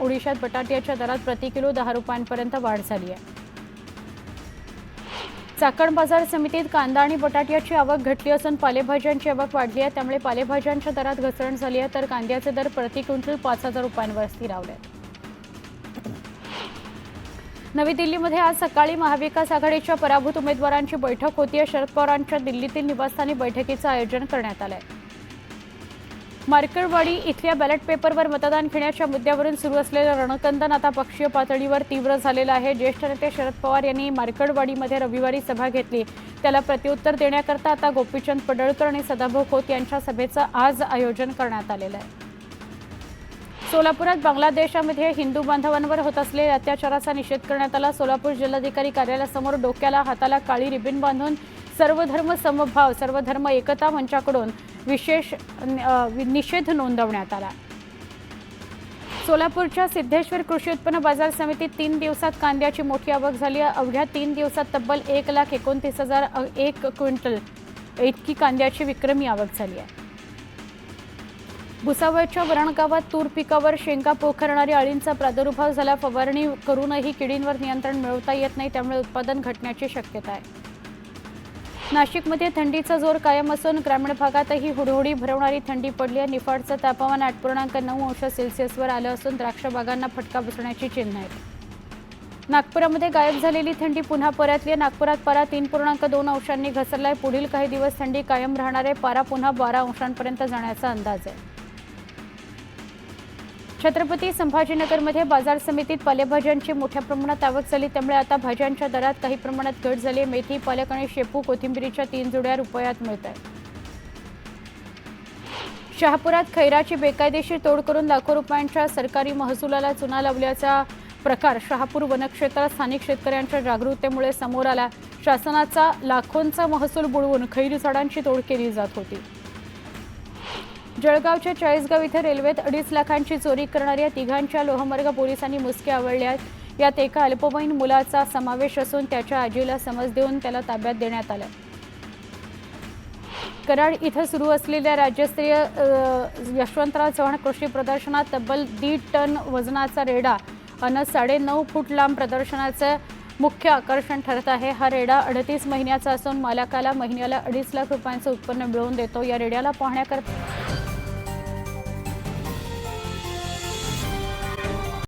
ओडिशात बटाट्याच्या दरात प्रति किलो 10 रुपयांपर्यंत वाढ झाली आहे। चाकण बाजार समितीत कांदा आणि बटाट्याची आवक घटली असून पालेभाज्यांची आवक वाढली आहे, त्यामुळे पालेभाज्यांच्या दरात घसरण झाली आहे, तर कांद्याचे दर प्रति क्विंटल 5,000 रुपयांवर स्थिरावले। नवी दिल्लीमध्ये आज सकाळी महाविकास आघाडीच्या पराभूत उमेदवारांची बैठक होती। शरद पवारांच्या दिल्लीतील निवासस्थानी बैठकीचं आयोजन करण्यात आलं आहे। मार्कळवाडी इथल्या बॅलेट पेपरवर मतदान घेण्याच्या मुद्द्यावरून सुरू असलेलं रणकंदन आता पक्षीय पातळीवर तीव्र झालेलं आहे। ज्येष्ठ नेते शरद पवार यांनी मार्कळवाडीमध्ये रविवारी सभा घेतली, त्याला प्रत्युत्तर देण्याकरता आता गोपीचंद पडळकर आणि सदाभाऊ खोत यांच्या सभेचं आज आयोजन करण्यात आलेलं आहे। सोलापुरात बांगलादेशामध्ये हिंदू बांधवांवर होत असलेल्या अत्याचाराचा निषेध करण्यात आला। सोलापूर जिल्हाधिकारी कार्यालयासमोर डोक्याला हाताला काळी रिबीन बांधून सर्वधर्म समभाव सर्वधर्म एकता मंचाकडून विशेष निषेध नोंदवण्यात आला। सोलापूरच्या सिद्धेश्वर कृषी उत्पन्न बाजार समितीत 3 दिवसात कांद्याची मोठी आवक झाली आहे। अवघ्या 3 दिवसात तब्बल 1,29,001 क्विंटल इतकी कांद्याची विक्रमी आवक झाली आहे। भुसावळच्या वरणगावात तूर पिकावर शेंगा पोखरणारी अळींचा प्रादुर्भाव झाला। फवारणी करूनही किडींवर नियंत्रण मिळवता येत नाही, त्यामुळे उत्पादन घटण्याची शक्यता आहे। नाशिकमध्ये थंडीचा जोर कायम असून ग्रामीण भागातही हुडहुडी भरवणारी थंडी पडली आहे। निफाडचं तापमान 8.9 अंश सेल्सिअसवर आलं असून द्राक्ष बागांना फटका बसण्याची चिन्ह आहेत। नागपुरामध्ये गायब झालेली थंडी पुन्हा परतली आहे। नागपुरात पारा 3.2 अंशांनी घसरलाय। पुढील काही दिवस थंडी कायम राहणार आहे। पारा पुन्हा 12 अंशांपर्यंत जाण्याचा अंदाज आहे। छत्रपती संभाजीनगरमध्ये बाजार समितीत पालेभाज्यांची मोठ्या प्रमाणात आवक झाली, त्यामुळे आता भाज्यांच्या दरात काही प्रमाणात घट झाली। मेथी, पालक आणि शेपू कोथिंबिरीच्या 3 जुड्या रुपयात मिळत आहेत। शहापुरात खैराची बेकायदेशीर तोड करून लाखो रुपयांच्या सरकारी महसुलाला चुना लावल्याचा प्रकार शहापूर वनक्षेत्रात स्थानिक शेतकऱ्यांच्या जागरूकतेमुळे समोर आला। शासनाचा लाखोंचा महसूल बुडवून खैर झाडांची तोड केली जात होती। जळगावच्या चाळीसगाव इथे रेल्वेत 2.5 लाखांची चोरी करणाऱ्या तिघांच्या लोहमार्ग पोलिसांनी मुसके आवळले आहेत। यात एका अल्पवयीन मुलाचा समावेश असून त्याच्या आजीला समज देऊन त्याला ताब्यात देण्यात आलं। कराड इथं सुरू असलेल्या राज्यस्तरीय यशवंतराव चव्हाण कृषी प्रदर्शनात तब्बल 1.5 टन वजनाचा रेडा अन 9.5 फूट लांब प्रदर्शनाचं मुख्य आकर्षण ठरत आहे। हा रेडा 38 महिन्याचा असून मालकाला महिन्याला 2.5 लाख रुपयांचं उत्पन्न मिळवून देतो। या रेड्याला पाहण्याकरता